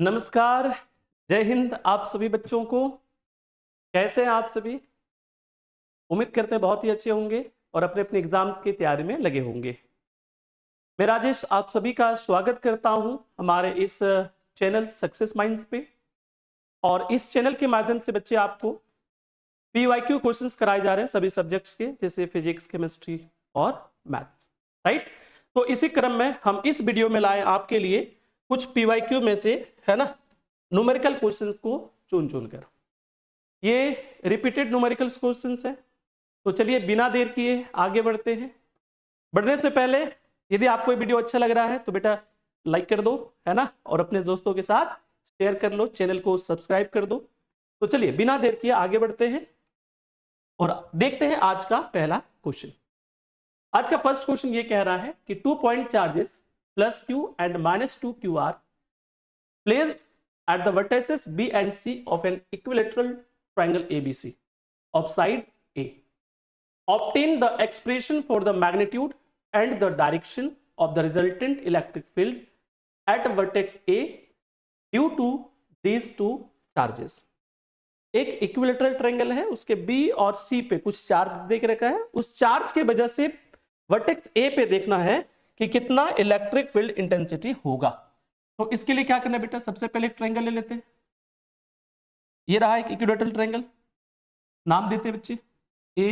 नमस्कार, जय हिंद आप सभी बच्चों को। कैसे हैं आप सभी? उम्मीद करते हैं बहुत ही अच्छे होंगे और अपने अपने एग्जाम्स की तैयारी में लगे होंगे। मैं राजेश आप सभी का स्वागत करता हूं हमारे इस चैनल सक्सेस माइंड्स पे। और इस चैनल के माध्यम से बच्चे आपको पीवाईक्यू क्वेश्चंस कराए जा रहे हैं सभी सब्जेक्ट्स के, जैसे फिजिक्स, केमिस्ट्री और मैथ्स, राइट। तो इसी क्रम में हम इस वीडियो में लाए आपके लिए कुछ पीवाईक्यू में से, है ना, न्यूमेरिकल क्वेश्चंस को चुन चुन कर। ये रिपीटेड न्यूमेरिकल क्वेश्चंस है। तो चलिए बिना देर किए आगे बढ़ते हैं। बढ़ने से पहले यदि आपको ये वीडियो अच्छा लग रहा है तो बेटा लाइक कर दो, है ना, और अपने दोस्तों के साथ शेयर कर लो, चैनल को सब्सक्राइब कर दो। तो चलिए बिना देर किए आगे बढ़ते हैं और देखते हैं आज का पहला क्वेश्चन। आज का फर्स्ट क्वेश्चन ये कह रहा है कि 2 point charges plus Q and minus two Q R placed at the vertices B and C of an equilateral triangle ABC of side A. Obtain the expression for the magnitude and the direction of the resultant electric field at vertex A due to these two charges. एक equilateral triangle है, उसके B और C पे कुछ charge देख रखा है। उस चार्ज के वजह से वर्टेक्स A पे देखना है कि कितना इलेक्ट्रिक फील्ड इंटेंसिटी होगा। तो इसके लिए क्या करना है बेटा, सबसे पहले एक ट्रायंगल ले लेते हैं। ये रहा एक इक्विलेटरल ट्रायंगल, नाम देते हैं बच्चे ए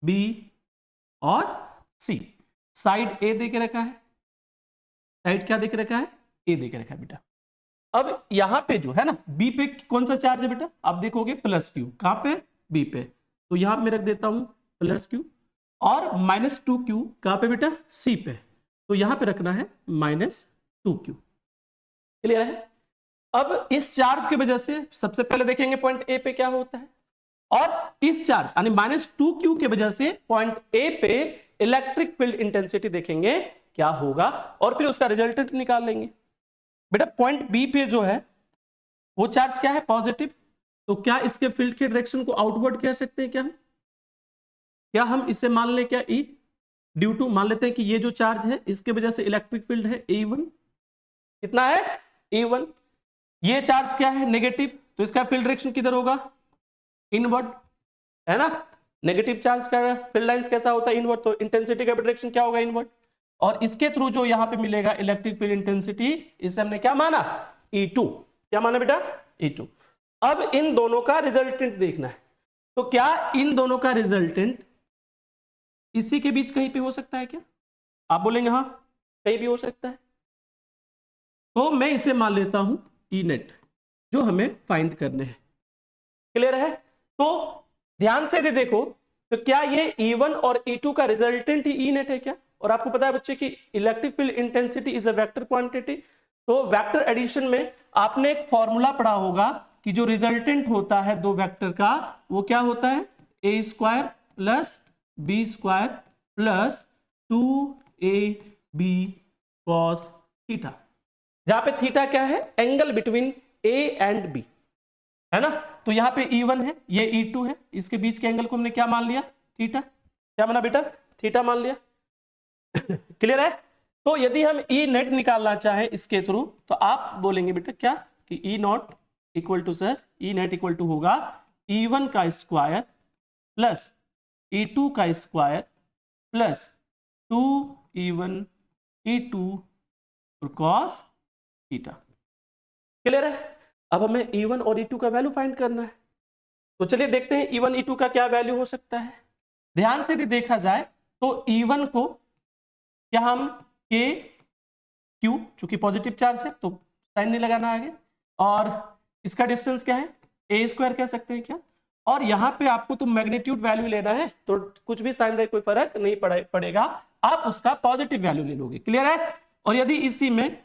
बी और सी। साइड ए दे के रखा है, साइड क्या दे के रखा है, ए दे के रखा है बेटा। अब यहां पे जो है ना, बी पे कौन सा चार्ज है बेटा, आप देखोगे प्लस क्यू। कहां पे, बी पे। तो यहां पे रख देता हूं प्लस क्यू, और माइनस टू क्यू कहां पे बेटा, सी पे। तो यहां पे रखना है माइनस टू क्यू। क्लियर है? अब इस चार्ज की वजह से सबसे पहले देखेंगे पॉइंट ए पे क्या होता है, और इस चार्ज यानी माइनस टू क्यू की वजह से पॉइंट ए पे इलेक्ट्रिक फील्ड इंटेंसिटी देखेंगे क्या होगा, और फिर उसका रिजल्टेंट निकाल लेंगे। बेटा पॉइंट बी पे जो है वो चार्ज क्या है, पॉजिटिव। तो क्या इसके फील्ड के डायरेक्शन को आउटवर्ड कह सकते हैं क्या हम इसे मान ले क्या, ई ड्यू टू, मान लेते हैं कि ये जो चार्ज है इसके वजह से इलेक्ट्रिक फील्ड है E1। कितना है, E1। ये चार्ज क्या है, नेगेटिव, तो इसका फील्ड डायरेक्शन किधर होगा, इनवर्ड, है ना। नेगेटिव चार्ज का फील्ड लाइंस कैसा होता है, इनवर्ड। तो इंटेंसिटी का डायरेक्शन क्या होगा, इनवर्ड। और इसके थ्रू जो यहां पे मिलेगा इलेक्ट्रिक फील्ड इंटेंसिटी, इसे हमने क्या माना, E2। क्या माना बेटा, E2। अब इन दोनों का रिजल्टेंट देखना है। तो क्या इन दोनों का रिजल्टेंट इसी के बीच कहीं पे हो सकता है क्या, आप बोलेंगे हाँ कहीं भी हो सकता है। तो मैं इसे मान लेता हूं ई नेट, जो हमें फाइंड करने हैं। क्लियर है? तो ध्यान से देखो, तो क्या ये E1 और E2 का रिजल्टेंट ही ई नेट है क्या। और आपको पता है बच्चे कि electric field intensity is a vector quantity. तो वेक्टर एडिशन में आपने एक फॉर्मूला पढ़ा होगा कि जो रिजल्टेंट होता है दो वेक्टर का, वो क्या होता है, A square plus B square plus 2ab cos theta, जहां पे थीटा क्या है, angle between A and B, है ना। तो यहां पे E1 है, ये E2 है, इसके बीच के एंगल को हमने क्या मान लिया, थीटा। क्या माना बेटा, थीटा मान लिया। क्लियर है? तो यदि हम ई नेट निकालना चाहें इसके थ्रू, तो आप बोलेंगे बेटा क्या, कि E not equal to, sir E net equal to होगा E1 का स्क्वायर प्लस E2 का square plus 2E1 E2 cos theta. Clear है? अब हमें E1 और E2 का वैल्यू फाइंड करना है। तो चलिए देखते हैं E1 E2 का क्या वैल्यू हो सकता है। ध्यान से यदि देखा जाए तो E1 को क्या हम K Q, चूंकि पॉजिटिव चार्ज है तो साइन नहीं लगाना आगे, और इसका डिस्टेंस क्या है, ए स्क्वायर कह सकते हैं क्या। और यहां पे आपको तो मैग्नीट्यूड वैल्यू लेना है, तो कुछ भी साइन रहे कोई फर्क नहीं पड़ेगा, आप उसका पॉजिटिव वैल्यू ले लोगे। क्लियर है? और यदि इसी में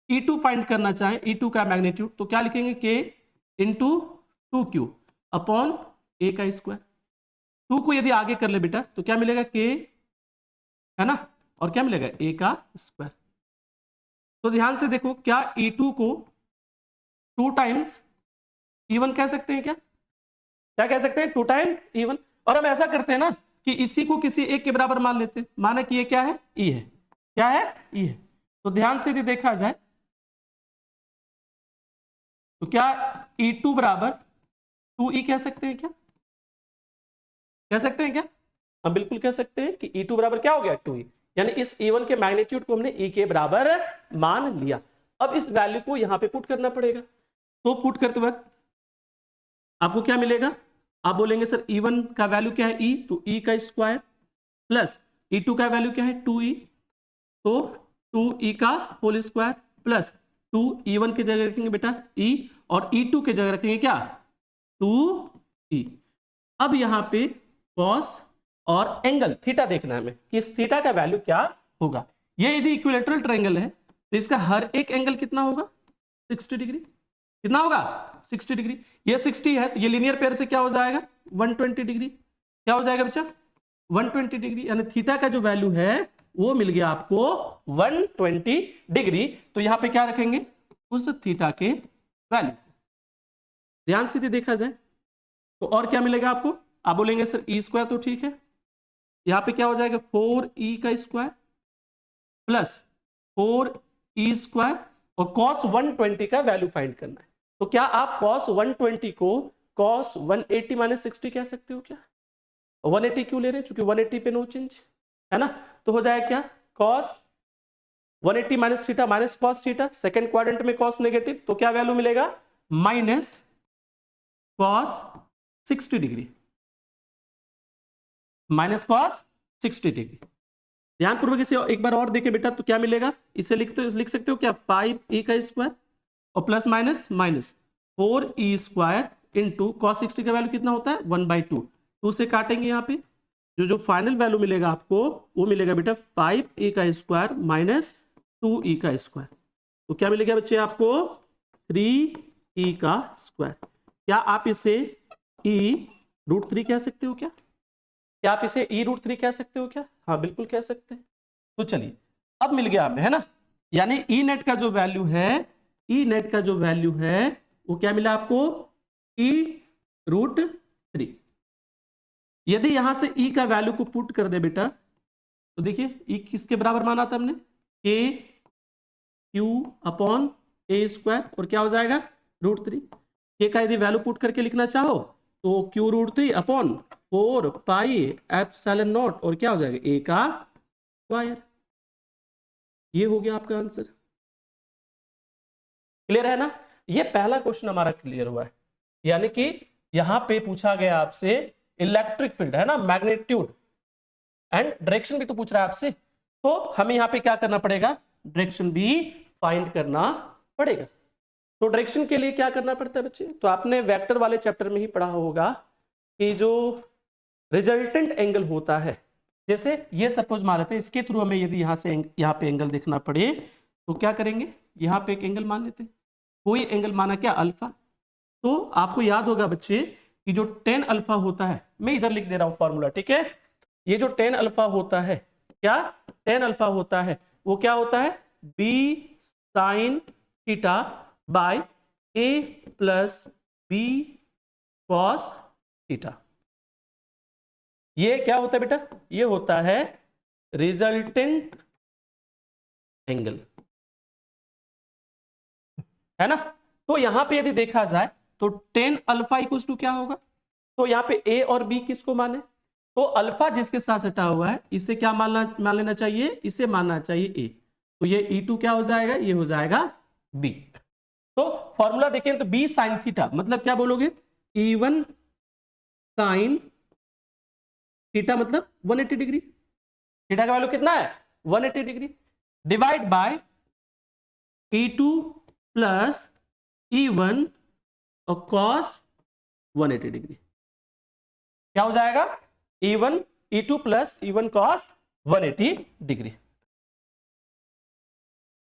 E2 फाइंड करना चाहें, E2 का मैग्नीट्यूड, तो क्या लिखेंगे, K इंटू 2Q अपॉन ए का स्क्वायर। 2 को यदि आगे कर ले बेटा तो क्या मिलेगा, K, है ना, और क्या मिलेगा, ए का स्क्वायर। तो ध्यान से देखो, क्या E2 को 2 टाइम्स E1 कह सकते हैं क्या कह सकते हैं, 2 टाइम्स E1। और हम ऐसा करते हैं ना कि इसी को किसी एक के बराबर मान लेते हैं, माना कि ये क्या है, E है, क्या है, E है। तो ध्यान से यदि देखा जाए तो क्या E2 बराबर 2E कह सकते हैं क्या? कह सकते हैं क्या? हम बिल्कुल कह सकते हैं कि E2 बराबर क्या हो गया 2E, यानी इस E1 के मैग्नीट्यूड को हमने E के बराबर मान लिया। अब इस वैल्यू को यहां पे पुट करना पड़ेगा। तो पुट करते वक्त आपको क्या मिलेगा? आप बोलेंगे सर E1 का वैल्यू क्या है E, तो E का स्क्वायर प्लस E2 का वैल्यू क्या है 2E, तो 2E का होल स्क्वायर प्लस 2 E1 की जगह रखेंगे बेटा E, और E2 की जगह रखेंगे क्या 2E। अब यहाँ पे cos और एंगल थीटा देखना है हमें कि इस थीटा का वैल्यू क्या होगा। ये यदि इक्विलेटरल ट्रायंगल है तो इसका हर एक एंगल कितना होगा 60 डिग्री। कितना होगा 60 डिग्री। ये 60 है तो ये लीनियर पेयर से क्या हो जाएगा 120 डिग्री। क्या हो जाएगा बच्चा 120 डिग्री, यानी थीटा का जो वैल्यू है वो मिल गया आपको 120 डिग्री। तो यहां पे क्या रखेंगे उस थीटा के वैल्यू। ध्यान से देखा जाए तो और क्या मिलेगा आपको, आप बोलेंगे सर ई स्क्वायर तो ठीक है, यहां पे क्या हो जाएगा 4E का स्क्वायर प्लस 4E स्क्वायर, और cos 120 का वैल्यू फाइंड करना है। तो क्या आप cos 120 को cos 180 माइनस 60 कह सकते हो क्या? 180 क्यों ले रहे हैं, क्योंकि 180 पे नो चेंज है ना। तो हो जाएगा क्या cos 180 minus theta minus cos theta, second quadrant में cos नेगेटिव, तो क्या वैल्यू मिलेगा minus cos 60 degree, minus cos 60 degree. ध्यानपूर्वक इसे एक बार और देखें बेटा, तो क्या मिलेगा, इसे लिख सकते हो क्या 5E का स्क्वायर और plus minus minus 4E square into cos 60 का वैल्यू कितना होता है 1/2, 2 से काटेंगे यहाँ पे जो फाइनल वैल्यू मिलेगा आपको वो मिलेगा बेटा 5E का स्क्वायर माइनस 2E का स्क्वायर। तो क्या मिलेगा बच्चे आपको 3E का स्क्वायर। क्या आप इसे E√3 कह सकते हो क्या आप इसे E√3 कह सकते हो क्या? हाँ बिल्कुल कह सकते हैं। तो चलिए अब मिल गया हमें है ना, यानी E नेट का जो वैल्यू है E नेट का जो वैल्यू है वो क्या मिला आपको E√3। यदि यहां से E का वैल्यू को पुट कर दे बेटा तो देखिए E किसके बराबर माना था हमने KQ/A² और क्या हो जाएगा √3। K का यदि वैल्यू पुट करके लिखना चाहो तो Q√3/4πε0 और क्या हो जाएगा A का स्क्वायर। ये हो गया आपका आंसर। क्लियर है ना, ये पहला क्वेश्चन हमारा क्लियर हुआ है, यानी कि यहां पे पूछा गया आपसे इलेक्ट्रिक फील्ड है ना, मैग्नीट्यूड एंड डायरेक्शन भी तो पूछ रहा है आपसे, तो हमें यहां पे क्या करना पड़ेगा डायरेक्शन भी फाइंड करना पड़ेगा। तो डायरेक्शन के लिए क्या करना पड़ता है बच्चे, तो आपने वेक्टर वाले चैप्टर में ही पढ़ा होगा कि जो रिजल्टेंट एंगल होता है, जैसे ये सपोज मान लेते हैं इसके थ्रू हमें यदि यहाँ से यहाँ पे एंगल देखना पड़े तो क्या करेंगे, यहाँ पे एक एंगल मान लेते हैं, कोई एंगल माना क्या अल्फा। तो आपको याद होगा बच्चे कि जो tan अल्फा होता है, मैं इधर लिख दे रहा हूँ फॉर्मूला, ठीक है, ये जो tan अल्फा होता है, क्या tan अल्फा होता है वो क्या होता है b sin theta by a plus b cos theta. ये क्या होता है बेटा, ये होता है रिजल्टेंट एंगल है ना। तो यहां पे यदि देखा जाए तो tan अल्फा इक्वल टू क्या होगा, तो यहाँ पे a और b किसको माने, तो अल्फा जिसके साथ सटा हुआ है इसे क्या मान लेना चाहिए, इसे मानना चाहिए a, तो ये E2 क्या हो जाएगा, ये हो जाएगा b। तो फॉर्मूला देखें तो b sin थीटा मतलब क्या बोलोगे E1 sin थीटा मतलब 180 डिग्री, थीटा का वैल्यू कितना है 180 degree, divide by E2 plus E1 और cos 180 डिग्री। क्या हो जाएगा E2 plus E1 cos 180 degree.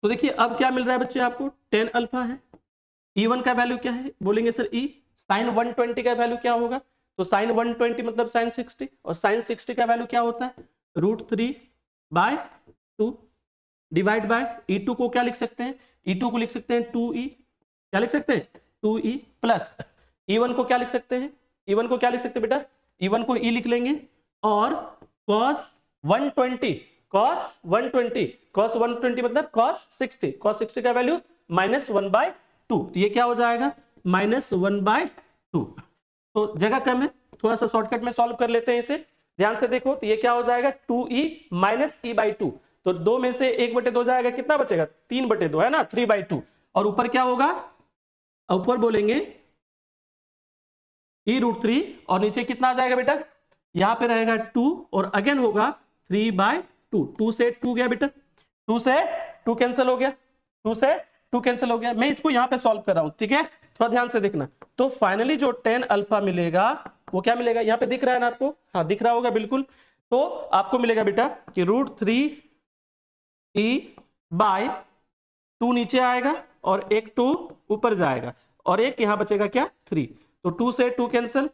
तो देखिए अब क्या मिल रहा है बच्चे आपको tan अल्फा है, E1 का वैल्यू क्या है, बोलेंगे सर E, sin 120 का वैल्यू क्या होगा, तो sin 120 मतलब sin 60 और sin 60 का वैल्यू क्या होता है √3/2 डिवाइड बाय E2 को क्या लिख सकते हैं, E2 को लिख सकते हैं 2E, क्या लिख सकते हैं 2E प्लस E1 को क्या लिख सकते हैं, E1 को क्या लिख सकते हैं बेटा, E1 को E लिख लेंगे और cos 120 मतलब cos 60 का वैल्यू -1/2, तो ये क्या हो जाएगा -1/2। तो जगह कम है, थोड़ा सा शॉर्टकट में सॉल्व कर लेते हैं इसे। ध्यान से देखो तो ये क्या हो जाएगा 2e - e/2। तो 2 में से 1/2 जाएगा, कितना बचेगा 3/2 है ना, 3/2। और ऊपर क्या होगा, ऊपर बोलेंगे e√3 और नीचे कितना आ जाएगा बेटा, यहां पे रहेगा 2 और अगेन होगा 3/2। 2 से 2 गया बेटा, 2 से 2 कैंसिल हो गया, 2 से 2 कैंसिल हो गया। मैं इसको यहां पे सॉल्व कर रहा हूं, ठीक है, थोड़ा ध्यान से देखना। तो फाइनली जो 10 अल्फा मिलेगा वो क्या मिलेगा, यहां पे दिख रहा है ना आपको, हाँ दिख रहा होगा बिल्कुल। तो आपको मिलेगा बेटा कि √3e/2 नीचे आएगा और एक 2 ऊपर जाएगा और एक यहां बचेगा क्या 3। तो 2 से 2 कैंसिल,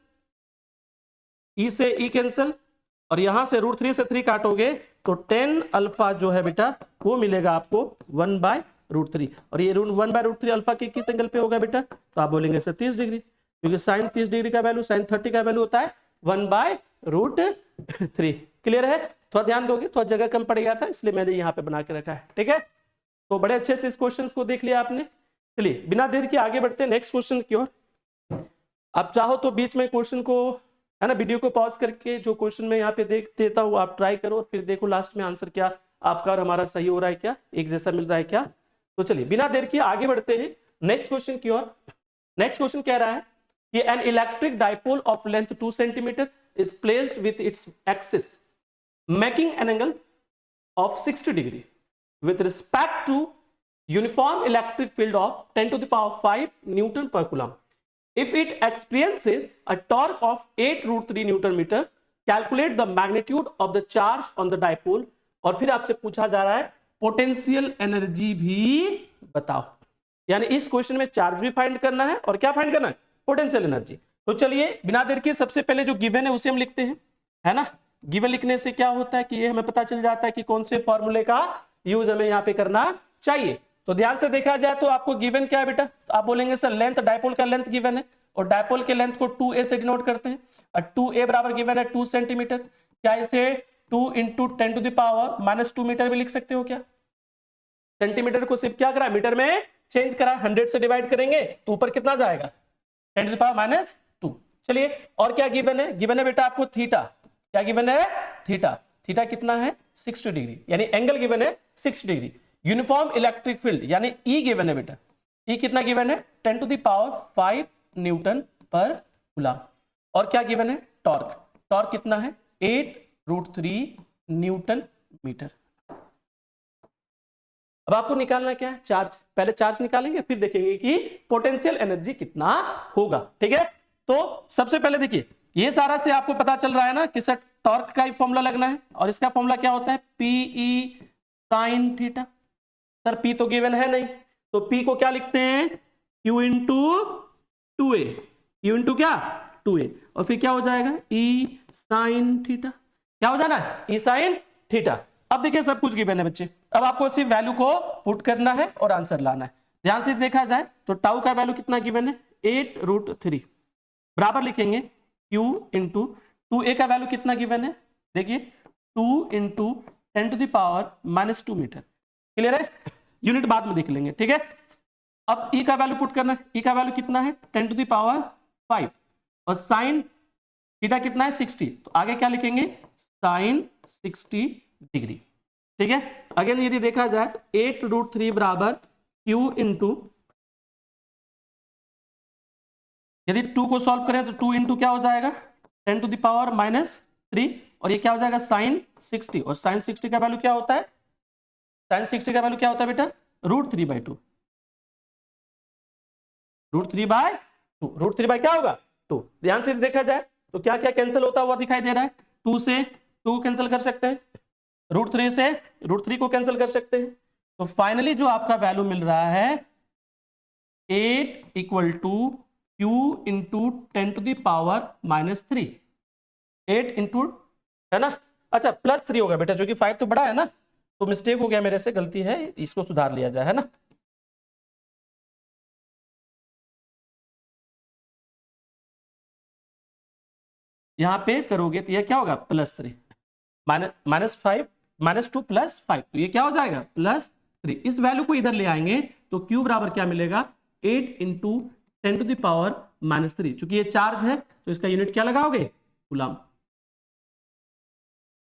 ई से ई कैंसिल और यहां से √3 से 3 काटोगे तो 10 अल्फा जो है बेटा वो मिलेगा आपको 1/√3। और ये 1/√3 अल्फा के किस एंगल पे होगा बेटा, तो आप बोलेंगे सर 30 डिग्री, क्योंकि साइन 30 डिग्री का वैल्यू साइन 30 का वैल्यू होता है 1/√3। क्लियर है, थोड़ा ध्यान दोगे, थोड़ा जगह कम पड़ गया था इसलिए मैंने यहाँ पे बना के रखा है, ठीक है। तो बड़े अच्छे से इस क्वेश्चन को देख लिया आपने। चलिए बिना देर के आगे बढ़ते हैं नेक्स्ट क्वेश्चन की ओर। आप चाहो तो बीच में क्वेश्चन को है ना, वीडियो को पॉज करके जो क्वेश्चन मैं यहाँ पे देख देता हूँ आप ट्राई करो, फिर देखो लास्ट में आंसर क्या आपका और हमारा सही हो रहा है क्या, एक जैसा मिल रहा है क्या। तो चलिए बिना देर के आगे बढ़ते हैं नेक्स्ट क्वेश्चन की ओर। नेक्स्ट क्वेश्चन कह रहा है कि an electric dipole of length 2 centimetre is placed with its axis making an angle of 60 degree with respect to uniform electric field of 10⁵ Newton per coulomb. If it experiences a torque of 8√3 Newton meter, calculate the magnitude of the charge on the dipole. और फिर आपसे पूछा जा रहा है potential energy भी बताओ, यानी इस क्वेश्चन में चार्ज भी फाइंड करना है और क्या फाइंड करना है, पोटेंशियल एनर्जी। तो चलिए बिना देर के सबसे पहले जो गिवन है उसे हम लिखते हैं, है ना। गिवन लिखने से क्या होता है कि ये हमें पता चल जाता है कि कौन से फॉर्मूले का यूज हमें यहाँ पे करना चाहिए। तो ध्यान से देखा जाए तो आपको गिवन क्या है बेटा, तो आप बोलेंगे सर लेंथ, डायपोल का लेंथ गिवन है और डायपोल के लेंथ को 2a से डिनोट करते हैं और 2a बराबर गिवन है 2 सेंटीमीटर। क्या इसे 2 × 10⁻² मीटर भी लिख सकते हो क्या, सेंटीमीटर को सिर्फ क्या करा मीटर में चेंज करा, 100 से डिवाइड करेंगे तो ऊपर कितना जाएगा 10⁻²। चलिए और क्या गिवन है, गिवन है बेटा आपको थीटा, क्या गिवन है थीटा, थीटा कितना है 60 डिग्री, यानी एंगल गिवन है 60 डिग्री। यूनिफॉर्म इलेक्ट्रिक फील्ड यानी ई गिवन है बेटा, ई कितना गिवन है 10⁵ न्यूटन पर कूलम। और क्या गिवन है टॉर्क, टॉर्क कितना है 8√3 न्यूटन मीटर। अब आपको निकालना क्या है चार्ज, पहले चार्ज निकालेंगे फिर देखेंगे कि पोटेंशियल एनर्जी कितना होगा, ठीक है। तो सबसे पहले देखिए ये सारा से आपको पता चल रहा है ना कि सर टॉर्क का ही फॉर्मूला लगना है और इसका फॉर्मूला क्या होता है PE sin theta. Sir P तो गिवन है नहीं तो P को क्या लिखते हैं Q × 2a, Q × क्या 2a और फिर क्या हो जाएगा E sin थीटा, क्या हो जाना है E sin थीटा। अब देखिए सब कुछ गिवन है बच्चे, अब आपको सिर्फ वैल्यू को पुट करना है और आंसर लाना है। ध्यान से देखा जाए तो टाउ का वैल्यू कितना गिवन है 8√3 बराबर लिखेंगे Q × 2a का वैल्यू कितना गिवन है देखिए 2 × 10⁻² मीटर। क्लियर है, यूनिट बाद में देख लेंगे, ठीक है। अब E का वैल्यू पुट करना है, E का वैल्यू कितना है 10⁵ और साइन थीटा कितना है 60, तो आगे क्या लिखेंगे साइन 60 डिग्री, ठीक है। अगेन यदि देखा जाए तो 8√3 बराबर Q × यदि 2 को सॉल्व करें तो 2 × क्या हो जाएगा 10⁻³ और ये क्या हो जाएगा साइन 60 और साइन 60 का वैल्यू क्या होता है, साइन 60 का वैल्यू क्या होता है बेटा √3/2, √3/2 क्या होगा 2। ध्यान से देखा जाए तो क्या क्या कैंसिल होता हुआ दिखाई दे रहा है, 2 से 2 कैंसिल कर सकते हैं, √3 से √3 को कैंसिल कर सकते हैं। तो फाइनली जो आपका वैल्यू मिल रहा है 8 = Q × 10⁻³ 8 × है ना, अच्छा +3 होगा बेटा, जो कि 5 तो बड़ा है ना, तो मिस्टेक हो गया मेरे से, गलती है, इसको सुधार लिया जाए, है ना। यहां पे करोगे तो ये क्या होगा +3 -5 -2 + 5 तो ये क्या हो जाएगा +3। इस वैल्यू को इधर ले आएंगे तो Q बराबर क्या मिलेगा 8 × 10⁻⁻3। चूंकि ये चार्ज है तो इसका यूनिट क्या लगाओगे, कूलम।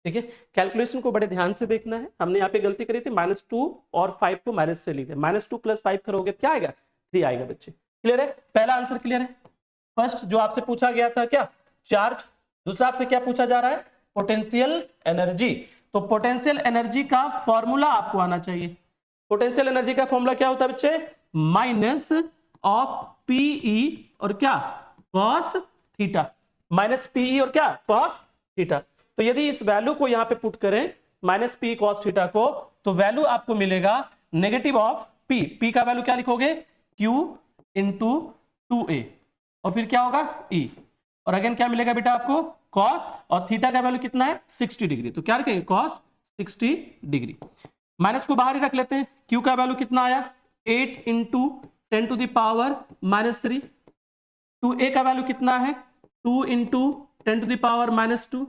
ठीक है, कैलकुलेशन को बड़े ध्यान से देखना है। हमने यहाँ पे गलती करी थी, -2 और 5 को माइनस से लिखे, -2 + 5 करोगे क्या आएगा, 3 आएगा बच्चे। क्लियर है, पहला आंसर क्लियर है। फर्स्ट जो आपसे पूछा गया था क्या, चार्ज। दूसरा आपसे क्या पूछा जा रहा है, पोटेंशियल एनर्जी। तो पोटेंशियल एनर्जी का फॉर्मूला आपको आना चाहिए। पोटेंशियल एनर्जी का फॉर्मूला क्या होता है बच्चे, माइनस ऑफ पीई और क्या, कॉस थीटा। माइनस पीई और क्या, कॉस थीटा। तो यदि इस वैल्यू को यहां पे पुट करें, माइनस पी कॉस थीटा को, तो वैल्यू आपको मिलेगा नेगेटिव ऑफ पी। पी का वैल्यू क्या लिखोगे, Q इंटू 2a, और फिर क्या होगा E, और अगेन क्या मिलेगा बेटा आपको, कॉस, और थीटा का वैल्यू कितना है 60 डिग्री, तो क्या रखेंगे कॉस 60 डिग्री। माइनस को बाहर ही रख लेते हैं। Q का वैल्यू कितना आया, 8 इंटू 10⁻³ 2a का वैल्यू कितना है, 2 इंटू 10⁻²।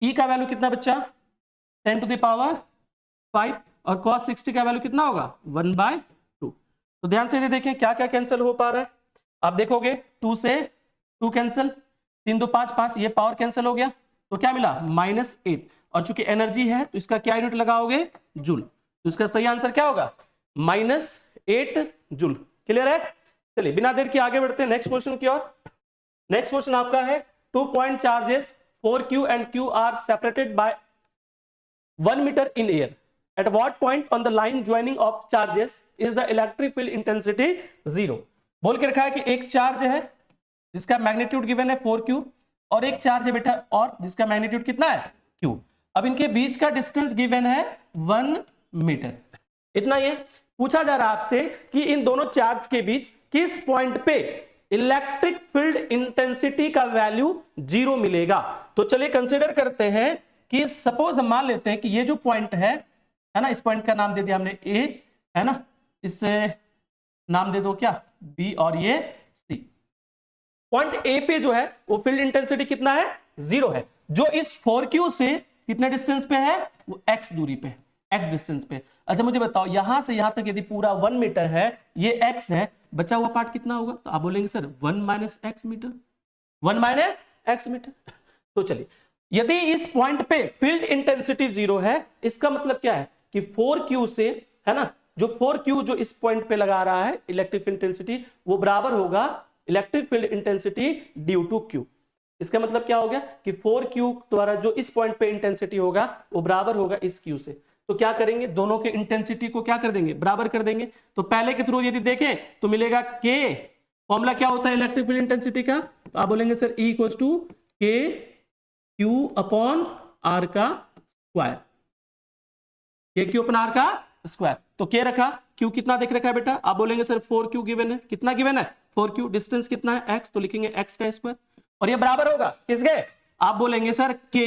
E का वैल्यू कितना बच्चा, 10⁵, और cos 60 का वैल्यू कितना होगा, 1/2। तो ध्यान से देखें क्या क्या कैंसिल हो पा रहा है। आप देखोगे 2 से 2 कैंसिल, 3 2 5 5, ये पावर कैंसिल हो गया, तो क्या मिला -8। और चूंकि एनर्जी है तो इसका क्या यूनिट लगाओगे, जूल। तो इसका सही आंसर क्या होगा, -8 जूल। क्लियर है, चलिए बिना देर के आगे बढ़ते हैं नेक्स्ट क्वेश्चन की ओर। नेक्स्ट क्वेश्चन आपका है, 2 point charges 4Q and Q are separated by 1 meter in air. At what point on the line joining of charges is the electric field intensity 0? बोल के रखा है कि एक चार्ज है जिसका मैग्नीट्यूड गिवन है 4Q, और एक चार्ज है बेटा और जिसका मैग्नीट्यूड कितना है Q। अब इनके बीच का डिस्टेंस गिवन है 1 मीटर। इतना ये पूछा जा रहा है आपसे कि इन दोनों चार्ज के बीच किस पॉइंट पे इलेक्ट्रिक फील्ड इंटेंसिटी का वैल्यू 0 मिलेगा। तो चलिए कंसीडर करते हैं कि सपोज हम मान लेते हैं कि ये जो पॉइंट है ना, इस पॉइंट का नाम दे दिया हमने A, है ना, इससे नाम दे दो क्या B, और ये C। पॉइंट A पे जो है वो फील्ड इंटेंसिटी कितना है, 0 है, जो इस 4Q से कितने डिस्टेंस पे है, वो x दूरी पे, x डिस्टेंस पे। अच्छा मुझे बताओ यहां से यहां तक यदि पूरा 1 मीटर है, ये x है, बचा हुआ पार्ट कितना होगा, तो आप बोलेंगे sir 1 - x metre, 1 - x metre. तो चलिए यदि इस पॉइंट पे फील्ड इंटेंसिटी 0 है, इसका मतलब क्या है कि 4Q से, है ना, जो 4Q जो इस पॉइंट पे लगा रहा है इलेक्ट्रिक इंटेंसिटी, वो बराबर होगा electric field intensity due to Q। इसका मतलब क्या हो गया कि 4Q द्वारा जो इस पॉइंट पे इंटेंसिटी होगा वो बराबर होगा इस Q से। तो क्या करेंगे, दोनों के इंटेंसिटी को क्या कर देंगे, बराबर कर देंगे। तो पहले के थ्रू यदि देखें तो मिलेगा K, फॉर्मूला क्या होता है इलेक्ट्रिक फील्ड इंटेंसिटी का, तो आप बोलेंगे सर E = KQ/R का स्क्वायर, KQ/R का स्क्वायर। तो K रखा, Q कितना देख रखा है बेटा, आप बोलेंगे सर 4Q गिवन है, कितना गिवन है 4Q, डिस्टेंस कितना है x, तो लिखेंगे x का स्क्वायर, और ये बराबर होगा किसके, आप बोलेंगे सर K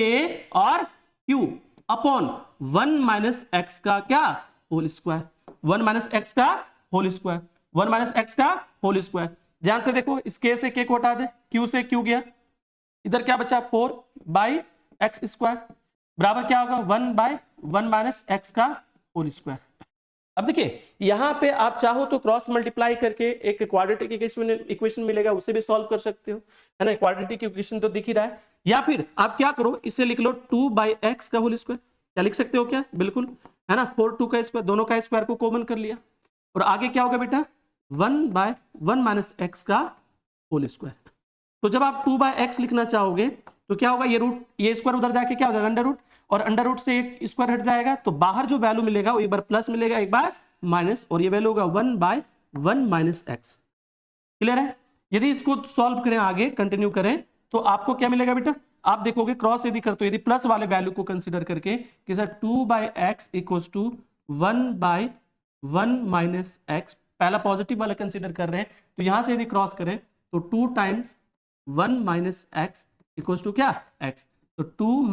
और Q अपॉन 1 - x का क्या होल स्क्वायर, 1 - x का होल स्क्वायर, 1 - x का होल स्क्वायर। ध्यान से देखो, इस K से K को हटा दे, Q से Q गया, इधर क्या बचा 4/x स्क्वायर, बराबर क्या होगा 1/1 - x का होल स्क्वायर। अब देखिए यहां पे आप चाहो तो क्रॉस मल्टीप्लाई करके एक क्वाड्रेटिक इक्वेशन मिलेगा, उसे भी सॉल्व कर सकते हो, है ना, क्वाड्रेटिक इक्वेशन तो दिख ही रहा है। या फिर आप क्या करो, इसे लिख लो 2/x का होल स्क्वायर, क्या लिख सकते हो क्या, बिल्कुल, है ना, 4 2 का स्क्वायर, दोनों का स्क्वायर को कॉमन कर लिया, और आगे क्या होगा बेटा 1/1 - x का होल स्क्वायर। तो जब आप 2/x लिखना चाहोगे तो क्या होगा, ये रूट, ये स्क्वायर उधर जाके क्या हो जाएगा अंडर रूट, और अंडर रूट से एक स्क्वायर हट जाएगा, तो बाहर जो वैल्यू मिलेगा वो एक बार प्लस मिलेगा, एक बार माइनस, और ये वैल्यू होगा 1/1 - x। क्लियर है। यदि इसको सॉल्व करें, आगे कंटिन्यू करें, तो आपको क्या मिलेगा बेटा, आप देखोगे क्रॉस यदि करते हो, यदि प्लस वाले वैल्यू को कंसीडर करके कि सर 2/x = 1/1 - x, पहला पॉजिटिव वाला कंसीडर कर रहे हैं, तो यहां से यदि क्रॉस करें तो 2 × 1 - x = क्या x, तो 2 -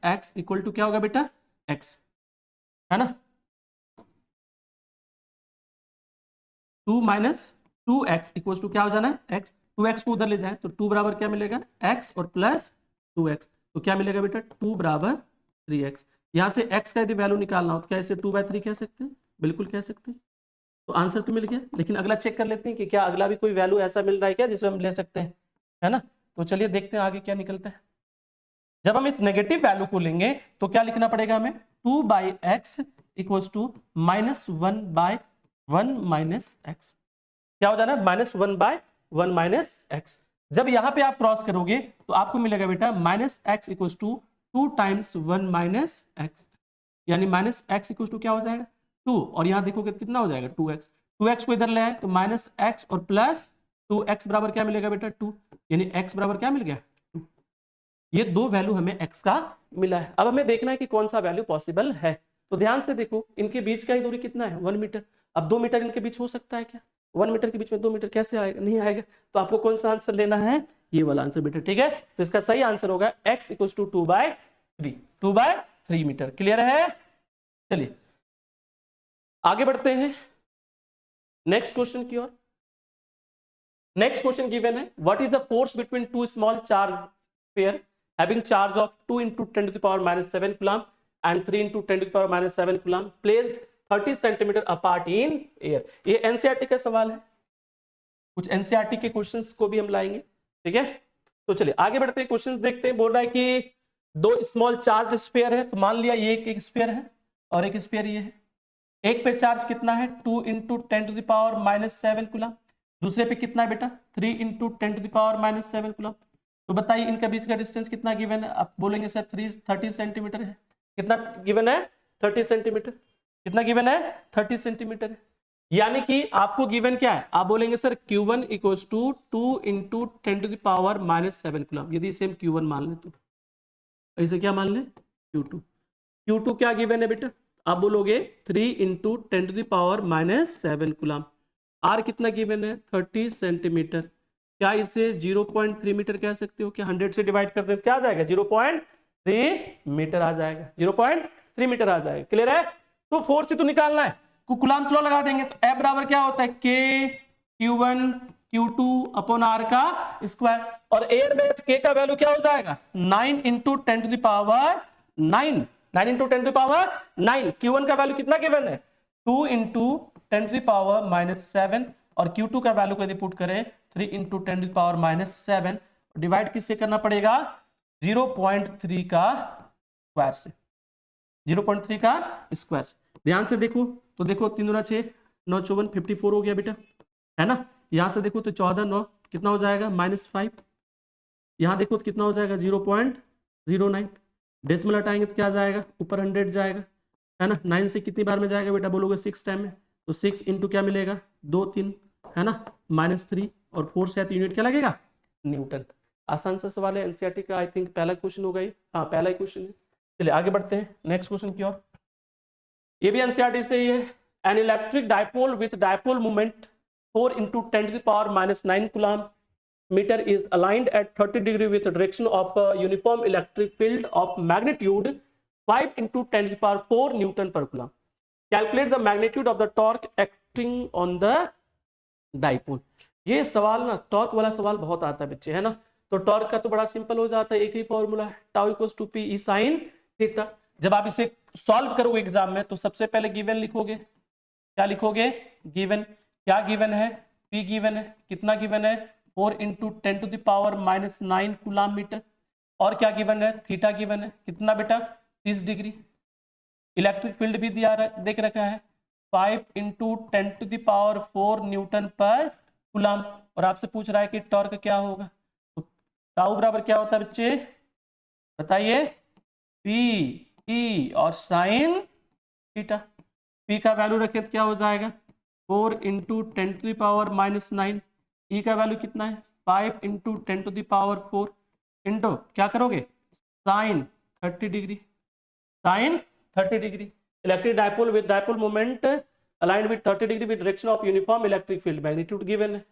x = क्या होगा बेटा x, है ना, 2 - 2x = क्या हो जाना है x, 2x को उधर ले जाए तो 2 बराबर क्या मिलेगा x, और प्लस 2x, तो क्या मिलेगा बेटा 2 = 3x। यहां से x का यदि वैल्यू निकालना हो तो क्या इसे 2/3 कह सकते हैं, बिल्कुल कह सकते हैं। तो आंसर तो मिल गया, लेकिन अगला चेक कर लेते हैं कि क्या अगला भी कोई वैल्यू ऐसा मिल रहा है क्या जिसे हम ले सकते हैं, है ना। तो चलिए देखते हैं आगे क्या निकलता है। जब हम इस नेगेटिव वैल्यू को लेंगे तो क्या लिखना पड़ेगा हमें, 2/x equals to -1/1 minus x. क्या हो जाना है, -1/1 माइनस एक्स। जब यहां पे आप क्रॉस करोगे तो आपको मिलेगा बेटा -x equals to 2 times 1 minus x, यानी -x इक्वल्स टू क्या हो जाएगा 2, और यहां देखोगे तो कितना हो जाएगा 2x। 2x को इधर ले आए तो -x और प्लस 2x बराबर क्या मिलेगा बेटा 2, यानी x बराबर क्या मिल गया 2। ये दो वैल्यू हमें x का मिला है। अब हमें देखना है कि कौन सा वैल्यू पॉसिबल है। तो ध्यान से देखो, इनके बीच का ही दूरी कितना है 1 मीटर। अब 2 मीटर इनके बीच हो सकता है क्या, 1 मीटर के बीच में 2 मीटर कैसे आएगा, नहीं आएगा। तो आपको कौन सा आंसर लेना है, ये वाला आंसर बेटा, ठीक है। तो इसका सही आंसर होगा x equals to 2/3 metre. Clear है। चलिए आगे बढ़ते हैं नेक्स्ट क्वेश्चन की ओर। नेक्स्ट क्वेश्चन गिवन है, what is the force between two small charge pair having charge of 2 into 10 to the power minus 7 coulomb and 3 into 10 to the power minus 7 coulomb placed 30 centimeter apart in air। ये NCERT का सवाल है, कुछ NCERT के questions को भी हम लाएंगे, ठीक है। तो चलिए आगे बढ़ते हैं, क्वेश्चंस देखते हैं। बोल रहा है कि दो स्मॉल चार्ज स्फीयर है, तो मान लिया ये एक स्फीयर है और एक स्फीयर ये है। एक पे चार्ज कितना है 2 into 10 to the power minus 7 coulomb, दूसरे पे कितना है बेटा 3 into 10 to the power minus 7 coulomb. तो बताइए इनका बीच का डिस्टेंस कितना गिवन है। आप बोलेंगे सर 30 सेंटीमीटर है। कितना गिवन है 30 सेंटीमीटर। कितना गिवन है 30 सेंटीमीटर है। यानी कि आपको गिवन क्या है, आप बोलेंगे sir Q1 equals to 2 into 10 to the power minus 7 coulomb. यदि इसे हम Q1 मान लें तो ऐसे क्या मान लें Q2। Q2 क्या गिवन है बेटा, आप बोलोगे 3 into 10 to the power minus 7 coulomb. R कितना गिवन है 30 सेंटीमीटर। क्या इसे 0.3 मीटर कह सकते हो, क्या 100 से डिवाइड कर दें क्या आ जाएगा 0.3 मीटर आ जाएगा, 0.3 मीटर आ जाएगा। क्लियर है। तो फोर्स ही तो निकालना है, कूलम्ब्स लॉ लगा देंगे। तो F बराबर क्या होता है K Q1 Q2 upon R का स्क्वायर, और एयर में K का वैल्यू क्या हो जाएगा 9 into 10 to the power 9, 9 into 10 to the power 9। Q1 का वैल्यू कितना गिवन है 2 into 10 to the power minus 7, और Q2 का वैल्यू को यदि पुट करें 3 into 10 to the power minus 7, divide किससे करना पड़ेगा 0.3 का स्क्वायर से, 0.3 का स्क्वायर से। ध्यान से देखो, तो देखो 3 दूना 6 9 54 54 हो गया बेटा, है ना। यहां से देखो तो 14 9 कितना हो जाएगा -5। यहां देखो तो कितना हो जाएगा 0.09। डेसिमल हटाएंगे तो क्या जाएगा ऊपर 100 जाएगा, है ना। 9 से कितनी बार में जाएगा बेटा, बोलोगे 6 टाइम में, तो 6 इंटू क्या मिलेगा 2 3, है ना, -3, और 4 से यूनिट क्या लगेगा न्यूटन। आसान सा सवाल है एनसीईआरटी का, आई थिंक पहला क्वेश्चन होगा ये, हाँ पहला ही क्वेश्चन है। चलिए आगे बढ़ते हैं नेक्स्ट क्वेश्चन की ओर। ये भी एनसीईआरटी से ही है। An electric dipole with dipole moment 4 into 10 to the power minus 9 coulomb meter is aligned at 30 degree with the direction of a uniform electric field of magnitude 5 into 10 to the power 4 Newton per coulomb. Calculate the magnitude of the torque acting on the dipole। ये सवाल ना torque वाला सवाल बहुत आता है बच्चे, है ना। तो टॉर्क का तो बड़ा सिंपल हो जाता है, एक ही फॉर्मूला है tau equals to p e sine theta. जब आप इसे सॉल्व करोगे एग्जाम में तो सबसे पहले गिवन लिखोगे, क्या लिखोगे गिवन, क्या गिवन है पी गिवन है, कितना गिवन है 4 into 10 to the power minus 9 coulomb metre, और क्या गिवन है थीटा गिवन है कितना बेटा 30 डिग्री। इलेक्ट्रिक फील्ड भी दिया देख रखा है 5 into 10 to the power 4 Newton पर कूलम, और आपसे पूछ रहा है कि टॉर्क क्या होगा। तो टाउ बराबर क्या होता है बच्चे बताइए पी ई और साइन थीटा। पी का वैल्यू रखें तो क्या हो जाएगा 4 into 10 to the power minus 9, ई का वैल्यू कितना है 5 into 10 to the power 4 into क्या करोगे sine 30 degree, sine 30 degree. Electric dipole with dipole moment aligned with 30 degree with direction of uniform electric field, magnitude given है।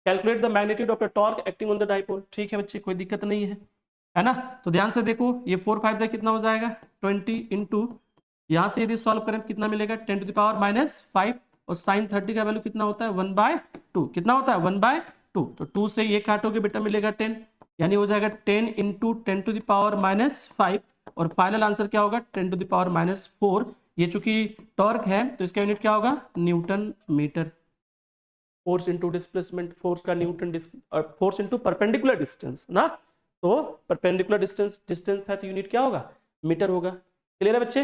Calculate the magnitude of the torque acting on the dipole। ठीक है बच्चे कोई दिक्कत नहीं है ना। तो ध्यान से देखो ये 4 5 जा कितना हो जाएगा 20 इंटू, यहाँ से यदि सॉल्व करें तो कितना मिलेगा 10 to the power minus 5, और साइन 30 का वैल्यू कितना होता है 1/2, कितना होता है 1/2। तो 2 से ये काटोगे बेटा मिलेगा 10, यानी हो जाएगा 10 into 10 to the power minus 5, और फाइनल आंसर क्या होगा 10 to the power minus 4 ये चूंकि टॉर्क है तो इसका यूनिट क्या होगा, newton metre. Force into displacement, force का newton, force into perpendicular distance ना, तो परपेंडिकुलर डिस्टेंस है तो यूनिट क्या होगा, मीटर होगा। क्लियर है बच्चे?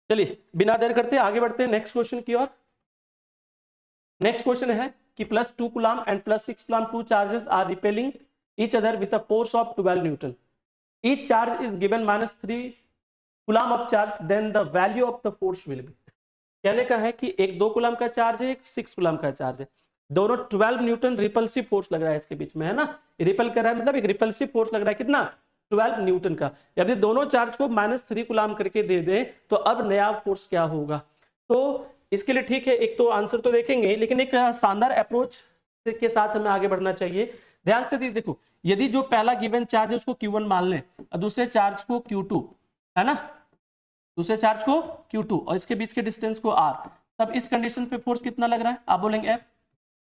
चलिए बिना देर करते आगे बढ़ते हैं नेक्स्ट क्वेश्चन की ओर। नेक्स्ट क्वेश्चन है कि +2 coulomb and +6 coulomb, two charges are repelling each other with a force of 12 newton. Each charge is given -3 coulomb of charge, then the value of the force will be. कहने का है कि एक 2 coulomb का charge है, एक 6 coulomb का charge है, दोनों 12 न्यूटन रिपल्सिव फोर्स लग रहा है इसके बीच में, है ना, रिपल कर रहा है, मतलब एक रिपल्सिव फोर्स लग रहा है कितना, 12 न्यूटन का। यदि दोनों चार्ज को -3 कूलम करके दे दे तो अब नया फोर्स क्या होगा। तो इसके लिए ठीक है, एक तो आंसर तो देखेंगे, लेकिन एक शानदार अप्रोच के साथ हमें आगे बढ़ना चाहिए। ध्यान से देखो, यदि जो पहला गिवन चार्ज है उसको Q1 मान लें और दूसरे चार्ज को Q2, है ना, दूसरे चार्ज को Q2 और इसके बीच के डिस्टेंस को R, तब इस कंडीशन पे फोर्स कितना लग रहा है, आप बोलेंगे F।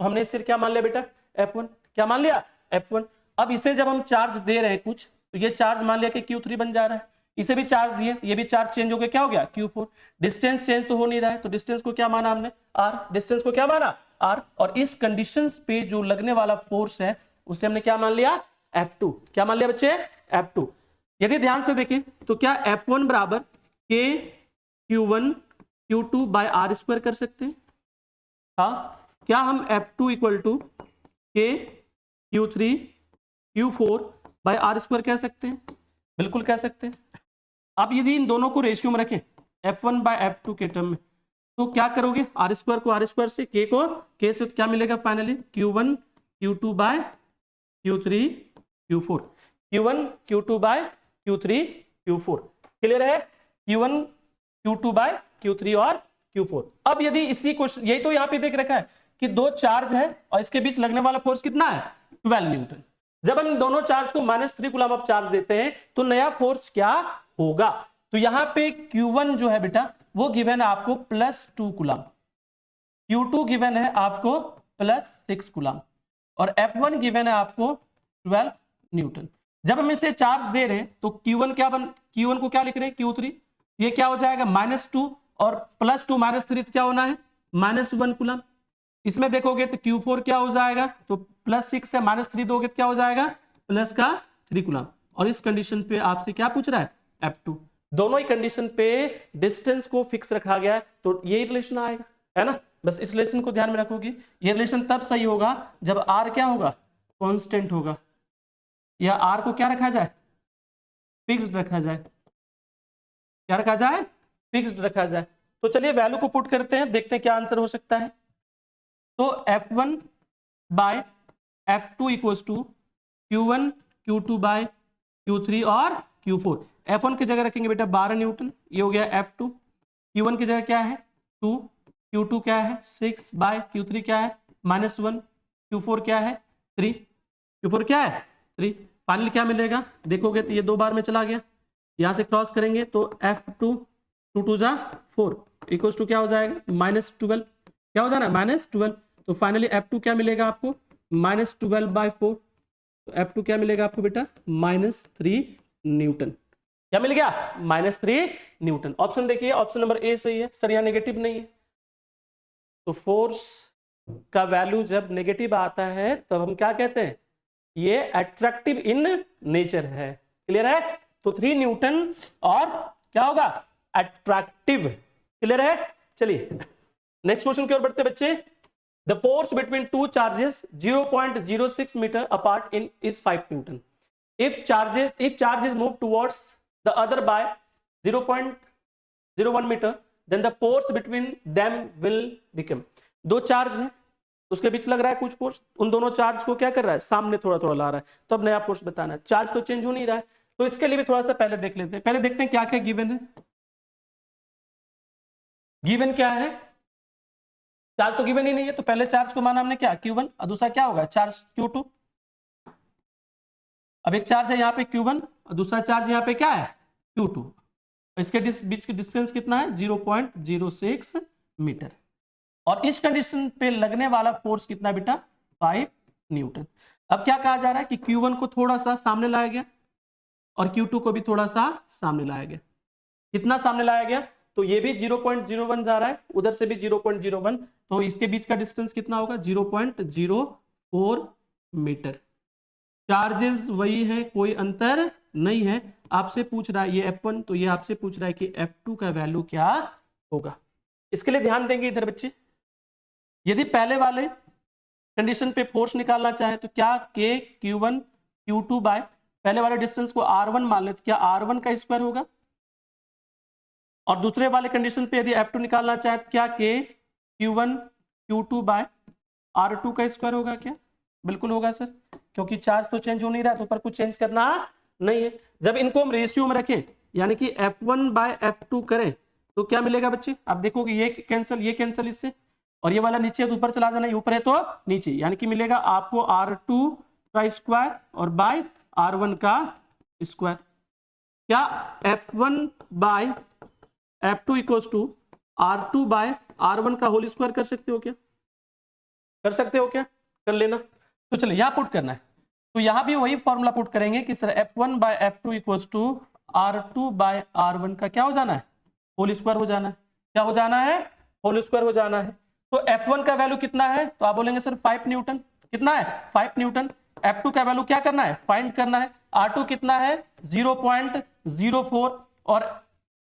तो हमने इसे क्या मान लिया बेटा, F1। क्या मान लिया, F1। अब इसे जब हम चार्ज दे रहे हैं कुछ, तो ये चार्ज मान लिया कि Q3 बन जा रहा है, इसे भी चार्ज दिए, ये भी चार्ज चेंज हो गया, क्या हो गया, Q4। डिस्टेंस चेंज तो हो नहीं रहा है, तो डिस्टेंस को क्या माना हमने, R। डिस्टेंस को क्या माना, R। और इस कंडीशन पे जो लगने वाला फोर्स है उसे हमने क्या मान लिया, F2। क्या मान लिया बच्चे, F2। यदि ध्यान से देखें तो क्या F1 बराबर K Q1 Q2 bye R square कर सकते हैं, हाँ। क्या हम F2 equal to K Q3 Q4 by R square कह सकते हैं, बिल्कुल कह सकते हैं। अब यदि इन दोनों को रेशियो में रखें F1 बाय F2 के टर्म में, तो क्या करोगे, R स्क्वायर को R स्क्वायर से, K को K से, तो क्या मिलेगा finally, Q1 Q2 bye Q3 Q4, Q1 Q2 bye Q3 Q4। Clear है, Q1 Q2 बाय Q3 और Q4। अब यदि इसी क्वेश्चन, यही तो यहाँ पे देख रखा है कि दो चार्ज है और इसके बीच लगने वाला फोर्स कितना है, 12 न्यूटन। जब हम दोनों चार्ज को -3 कूलम ऑफ चार्ज देते हैं तो नया फोर्स क्या होगा। तो यहां पे Q1 जो है बेटा वो गिवन है आपको +2 कूलम, Q2 गिवन है आपको +6 कूलम और F1 गिवन है आपको 12 न्यूटन। जब हम इसे चार्ज दे रहे हैं तो Q1 को क्या लिख रहे हैं, Q3, ये क्या हो जाएगा -2 और +2 -3 क्या होना है, -1 कूलम। इसमें देखोगे तो Q4 क्या हो जाएगा, तो +6 से -3 दोगे तो क्या हो जाएगा, +3 कूलम। और इस कंडीशन पे आपसे क्या पूछ रहा है, F2। दोनों ही कंडीशन पे डिस्टेंस को फिक्स रखा गया है, तो यही रिलेशन आएगा, है ना। बस इस रिलेशन को ध्यान में रखोगे, ये रिलेशन तब सही होगा जब R क्या होगा, कांस्टेंट होगा, या R को क्या रखा जाए, फिक्स्ड रखा जाए। क्या रखा जाए, फिक्स्ड रखा जाए। तो चलिए वैल्यू को पुट करते हैं, देखते हैं क्या आंसर हो सकता है। तो F1 by F2 equals to Q1 Q2 bye Q3 और Q4। F1 की जगह रखेंगे बेटा 12 न्यूटन, ये हो गया F2। Q1 की जगह क्या है 2, Q2 क्या है 6 बाय Q3 क्या है -1, Q4 क्या है 3, Q4 क्या है 3। फाइनली क्या मिलेगा, देखोगे तो ये 2 बार में चला गया, यहां से क्रॉस करेंगे तो F2 2 2 जा 4 इक्वल्स टू क्या हो जाएगा -12, क्या हो जाना -12। तो फाइनली F2 क्या मिलेगा आपको, -12/4। तो F2 क्या मिलेगा आपको बेटा, -3 न्यूटन। क्या मिल गया, -3 न्यूटन। ऑप्शन देखिए, ऑप्शन नंबर ए सही है सर, यहाँ नेगेटिव नहीं है। तो फोर्स का वैल्यू जब नेगेटिव आता है तब हम क्या कहते हैं, ये अट्रैक्टिव इन नेचर है। क्लियर है, तो 3 न्यूटन और क्या होगा, अट्रैक्टिव। क्लियर है, चलिए नेक्स्ट क्वेश्चन की ओर बढ़ते बच्चे। The force between two charges 0.06 metre apart in is 5 newton. if charges move towards the other by 0.01 meter, then the force between them will become। दो चार्ज है उसके बीच लग रहा है कुछ फोर्स, उन दोनों चार्ज को क्या कर रहा है, सामने थोड़ा थोड़ा ला रहा है, तो अब नया फोर्स बताना है। चार्ज तो चेंज हो नहीं रहा है, तो इसके लिए भी थोड़ा सा पहले देख लेते हैं। पहले देखते हैं क्या क्या गिवन है। गिवन क्या है, चार्ज तो गिवन ही नहीं है, तो पहले चार्ज को माना हमने क्या Q1 और दूसरा क्या होगा चार्ज Q2। अब एक चार्ज है यहाँ पे Q1 और दूसरा चार्ज यहाँ पे क्या है Q2, इसके बीच की डिस्टेंस कितना है 0.06 मीटर। और इस कंडीशन पे लगने वाला फोर्स कितना बेटा 5 न्यूटन। अब क्या कहा जा रहा है कि Q1 को थोड़ा सा सामने लाया गया और Q2 को भी थोड़ा सा सामने लाया गया। कितना सामने लाया गया, तो ये भी 0.01 जा रहा है, उधर से भी 0.01, तो इसके बीच का डिस्टेंस कितना होगा 0.04 मीटर। चार्जेस वही है, कोई अंतर नहीं है। आपसे पूछ रहा है ये F1, तो ये आपसे पूछ रहा है कि F2 का वैल्यू क्या होगा। इसके लिए ध्यान देंगे इधर बच्चे, यदि पहले वाले कंडीशन पे फोर्स निकालना चाहे तो क्या K Q1 Q2 बाय पहले वाले डिस्टेंस को R1 मान ले तो क्या R1 का स्क्वायर होगा, और दूसरे वाले कंडीशन पे यदि F2 निकालना चाहे तो क्या K Q1 Q2 bye R2 का स्क्वायर होगा क्या? बिल्कुल होगा सर, क्योंकि चार्ज तो चेंज हो नहीं रहा है तो ऊपर कुछ चेंज करना नहीं है। जब इनको हम रेशियो में रखें यानी कि F1 बाय F2 करें तो क्या मिलेगा बच्चे, आप देखोगे ये कैंसिल इससे, और ये वाला नीचे है तो ऊपर चला जाना, ये ऊपर है तो नीचे, यानी कि मिलेगा आपको R2 का स्क्वायर और बाय R1 का स्क्वायर। क्या F1 by F2 equals to R2 by R1 का होल स्क्वायर कर सकते हो क्या? कर सकते हो क्या? कर लेना। तो चलिए यहां पुट करना है, तो यहां भी वही फॉर्मूला पुट करेंगे कि sir F1 by F2 equals to R2 by R1 का क्या हो जाना है, होल स्क्वायर हो जाना है। क्या हो जाना है? होल स्क्वायर हो जाना है। तो F1 का वैल्यू कितना है, तो आप बोलेंगे सर 5 न्यूटन। कितना है? 5 न्यूटन। F2 का वैल्यू क्या करना है, फाइंड करना है। R2 कितना है 0.04 और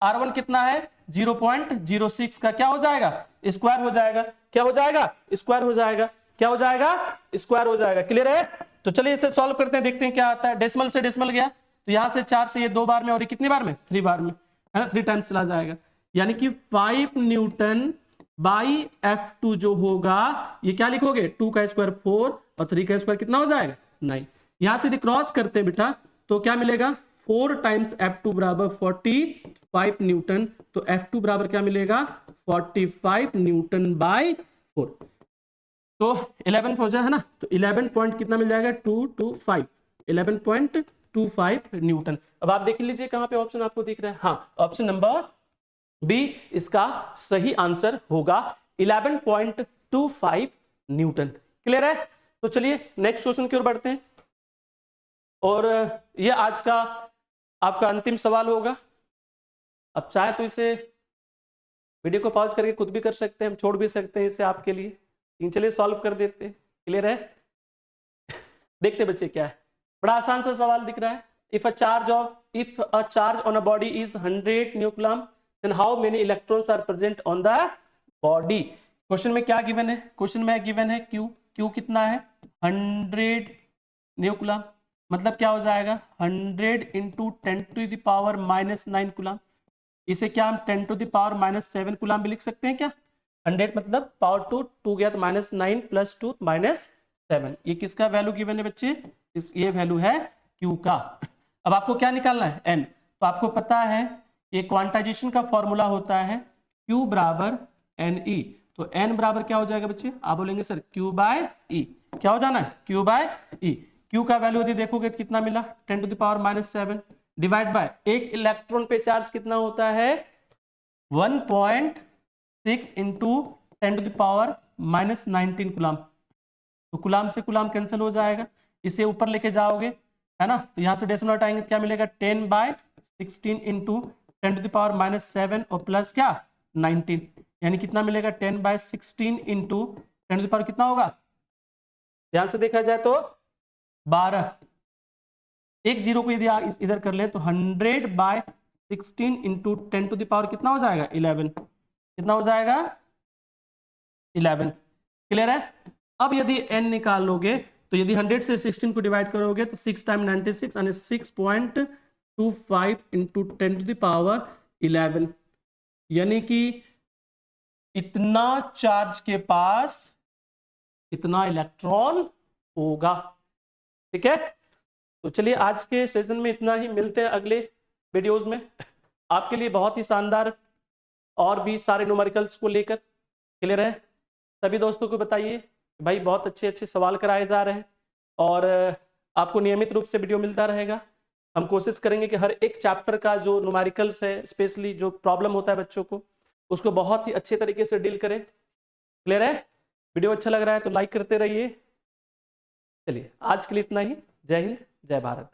R1 कितना है 0.06 का क्या हो जाएगा, स्क्वायर हो जाएगा। क्या हो जाएगा? स्क्वायर हो जाएगा। क्या हो जाएगा? स्क्वायर हो जाएगा। क्लियर है? तो चलिए इसे सॉल्व करते हैं, देखते हैं क्या आता है। डेसिमल से डेसिमल गया तो यहां से 4 से ये 2 बार में, और ये कितनी बार में, 3 बार में, है ना, 3 टाइम्स चला जाएगा। यानी कि 5 न्यूटन बाई F2 जो होगा ये क्या लिखोगे, 2 का स्क्वायर 4 और 3 का स्क्वायर कितना हो जाएगा 9। यहां से क्रॉस करते हैं बेटा तो क्या मिलेगा 4 टाइम्स F2 बराबर 45 न्यूटन, तो F2 बराबर क्या मिलेगा 45 न्यूटन बाय 4, तो 11 हो जाए, है ना, तो 11 पॉइंट कितना मिल जाएगा 225, 11.25 न्यूटन। अब आप देख लीजिए कहां पे ऑप्शन आपको दिख रहा है, हाँ ऑप्शन नंबर बी इसका सही आंसर होगा 11.25 न्यूटन। क्लियर है? तो चलिए नेक्स्ट क्वेश्चन की ओर बढ़ते हैं, और ये आज का आपका अंतिम सवाल होगा। अब चाहे तो इसे वीडियो को पॉज करके खुद भी कर सकते हैं, हम छोड़ भी सकते हैं इसे आपके लिए, लेकिन चलिए सॉल्व कर देते हैं। क्लियर है? देखते बच्चे क्या है, बड़ा आसान सा सवाल दिख रहा है। If a charge on a body is 100 न्यूक्लियम then how many electrons are present on the body. Question में क्या गिवन है, क्वेश्चन में गिवन है Q कितना है 100 न्यूक्लियम, मतलब क्या हो जाएगा 100 इंटू 10⁻⁻9 कूलम। इसे क्या हम 10⁻⁻7 कूलम भी लिख सकते हैं क्या? 100 मतलब पावर 2 गया तो -9 + 2 -7। ये किसका वैल्यू गिवन है बच्चे? ये वैल्यू है Q का। अब आपको क्या निकालना है N, तो आपको पता है ये क्वांटाइजेशन का फॉर्मूला होता है Q बराबर NE, तो N बराबर क्या हो जाएगा बच्चे? आप बोलेंगे सर Q/E। क्या हो जाना है? Q/E। Q का वैल्यू यदि देखोगे तो कितना मिला 10⁻⁻7 डिवाइड बाय एक इलेक्ट्रॉन पे चार्ज कितना होता है 1.6 इंटू 10⁻⁻19 कूलम, तो कूलम से कूलम कैंसिल हो जाएगा, इसे ऊपर लेके जाओगे, है ना, तो यहां से डेसिमल हटाएंगे तो क्या मिलेगा 10/16 इंटू 10⁻⁻7 और प्लस क्या 19, यानी कितना मिलेगा 10/16 इंटू 10 कितना होगा, ध्यान से देखा जाए तो 12। एक जीरो को यदि इधर कर ले तो 100/16 इंटू 10 कितना हो जाएगा 11, कितना हो जाएगा 11। क्लियर है? अब यदि n निकाल लोगे तो यदि 100 से 16 को डिवाइड करोगे तो 6 टाइम 96 यानी 6.25 इंटू 10⁻11, यानी कि इतना चार्ज के पास इतना इलेक्ट्रॉन होगा। ठीक है, तो चलिए आज के सेशन में इतना ही, मिलते हैं अगले वीडियोस में आपके लिए बहुत ही शानदार और भी सारे न्यूमेरिकल्स को लेकर। क्लियर है? सभी दोस्तों को बताइए भाई बहुत अच्छे अच्छे सवाल कराए जा रहे हैं और आपको नियमित रूप से वीडियो मिलता रहेगा। हम कोशिश करेंगे कि हर एक चैप्टर का जो न्यूमेरिकल्स है, स्पेशली जो प्रॉब्लम होता है बच्चों को, उसको बहुत ही अच्छे तरीके से डील करें। क्लियर है? वीडियो अच्छा लग रहा है तो लाइक करते रहिए। चलिए आज के लिए इतना ही। जय हिंद, जय भारत।